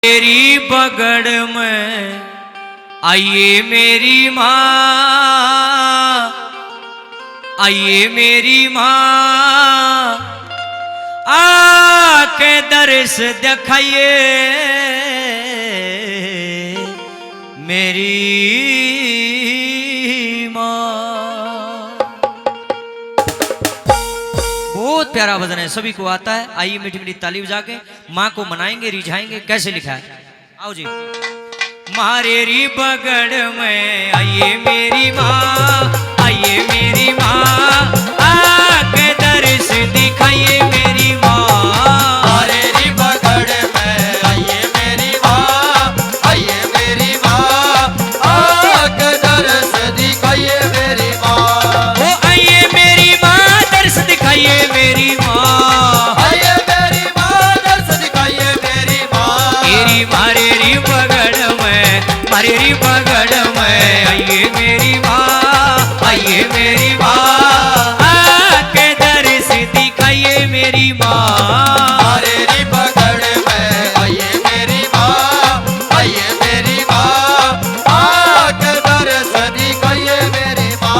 तेरी बगड़ में आइए मेरी माँ, आइए मेरी माँ, आके दर्श दिखाइए मेरी माँ। बहुत प्यारा भजन है, सभी को आता है। आइए मीठी मीठी ताली बजा के माँ को मनाएंगे, रिझाएंगे। कैसे लिखा है, आओ जी। मारे री बगड़ में आइए मेरी माँ, आइए मेरी माँ, आके दर्श दिखाइए मेरी माँ। मारे री बगड़ में आइए मेरी माँ, आइए मेरी माँ, आके दर्श दिखाइए मेरी माँ। ओ आइए मेरी माँ, दर्श दिखाइए मेरी माँ, आइए मेरी माँ, दर्श दिखाइए मेरी माँ। मेरी मारे री बगड़ में, मारे री बगड़ में आइए मेरी माँ, आइए मेरी माँ, आके दर्श दिखाइए मेरी माँ। मारे री बगड़ में आइए मेरी माँ, आइए मेरी माँ, आके दर्श दिखाइए मेरी माँ।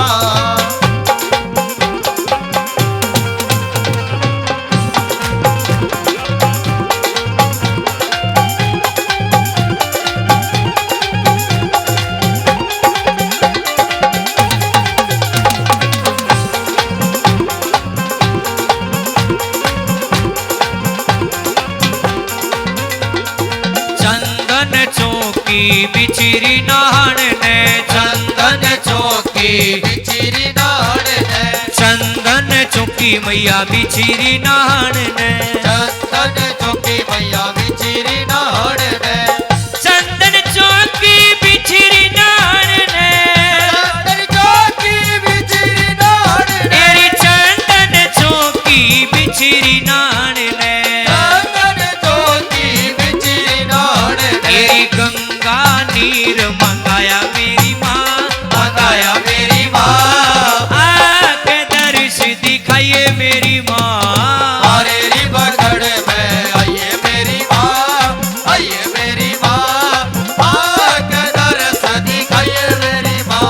चंदन चौकी बिछरी नहान ने, चंदन चौकी बिछरी नहान ने, चंदन चौकी मैया बिछरी नहान ने, चंदन चौकी मैया बिछरी नहान ने, चंदन चौकी बिछरी नहान ने, चंदन चौकी बिछरी नहान ने, तेरी चंदन चौकी बिछरी नहान ने, चंदन चौकी बिछरी नहान ने, तेरी गंगा नीर मंगाया मेरी माँ, मंगाया मेरी माँ। आके दर्श दिखाइए मेरी माँ। मारे री बगड़ में आइए मेरी माँ, आइए मेरी माँ, आके दर्श दिखाइए मेरी माँ।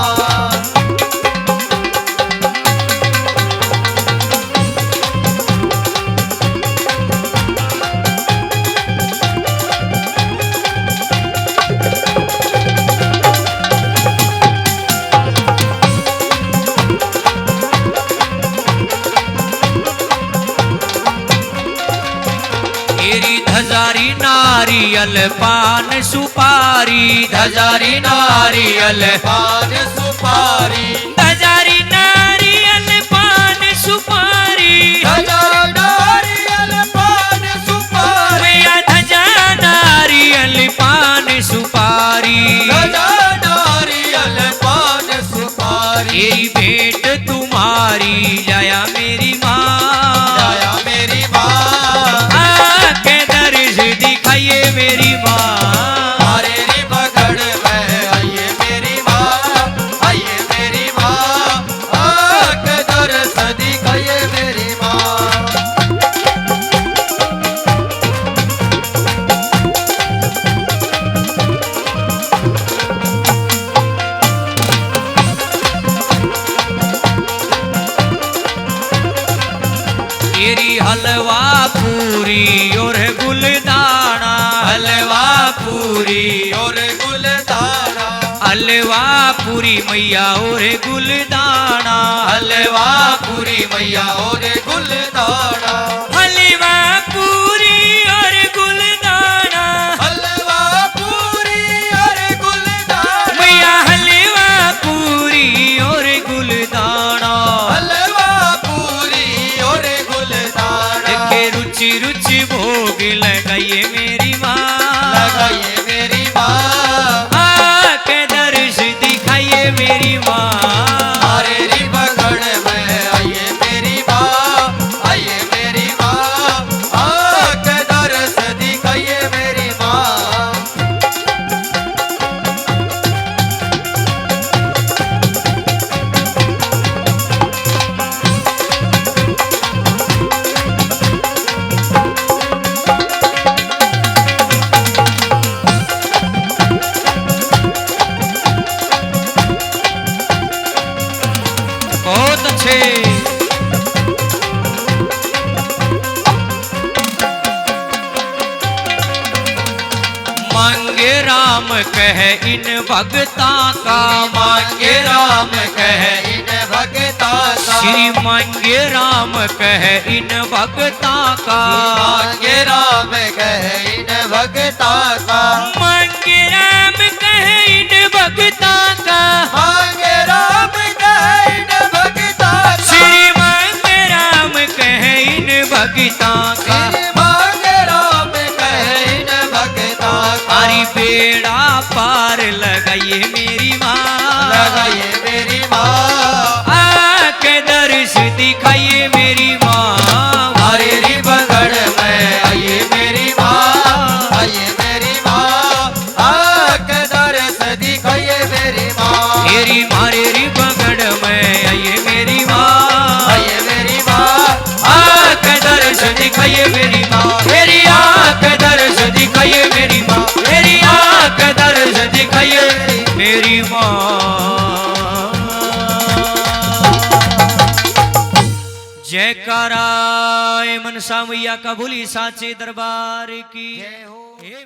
तेरी धजारी नारियल पान सुपारी, धजारी नारियल पान सुपारी, धजारी नारियल पान सुपारी, धजारी नारियल पान सुपारी, मैया धजा नारियल पान सुपारी, धजा नारियल पान सुपारी। तेरी भेंट तुम्हारी जाया मेरी माँ, आया मेरी माँ। आके दर्श दिखाइए मेरी माँ। मारे री बगड़ में आइए मेरी माँ, आइए मेरी माँ, आके दर्श दिखाइए मेरी माँ। तेरी हलवा पूरी और गुलदाना, हलवा पूरी और गुलदाना, हलवा पूरी मैया और गुलदाना, हलवा पूरी मैया और गुलदाना, हलवा पूरी और गुलदाना, हलवा पूरी और गुलदाना, मैया हलवा पूरी और गुलदाना, हलवा पूरी और गुलदाना। के रुचि रुचि भोग लगाइए मेरी माँ, लगाइए मेरी माँ। आके दर्श दिखाइए मेरी माँ। मारे री बगड़ में आइए मेरी माँ, आइए मेरी माँ, मांगे राम कह इन भगता का, मांगे राम कह इन भगता का, श्री मांगे राम कह इन भगता का, मांगे राम कह इन भगता का, मांगे राम कह इन भगता का, मांगे राम कह इन भगता का, श्री मांगे राम कह इन भगता का, मांगे राम कह इन भगता का, हरि बेड़ा पार लगाइए मेरी माँ, लगाइए मेरी माँ, आके दर्श दिखाइए मेरी माँ, हरे री बगड़ में आइए मेरी माँ, आइए मेरी माँ, आके दर्श दिखाइए मेरी माँ, मेरी मारे री बगड़ में आइए मेरी माँ, आइए मेरी माँ, आके दर्श दिखाइए मेरी माँ, मेरी आके दर्श दिखाइए मेरी माँ, मेरी आके दर्श दिखाइए मेरी माँ। जयकारा मनसा मैया का बोली साचे दरबार की। जय हो। हे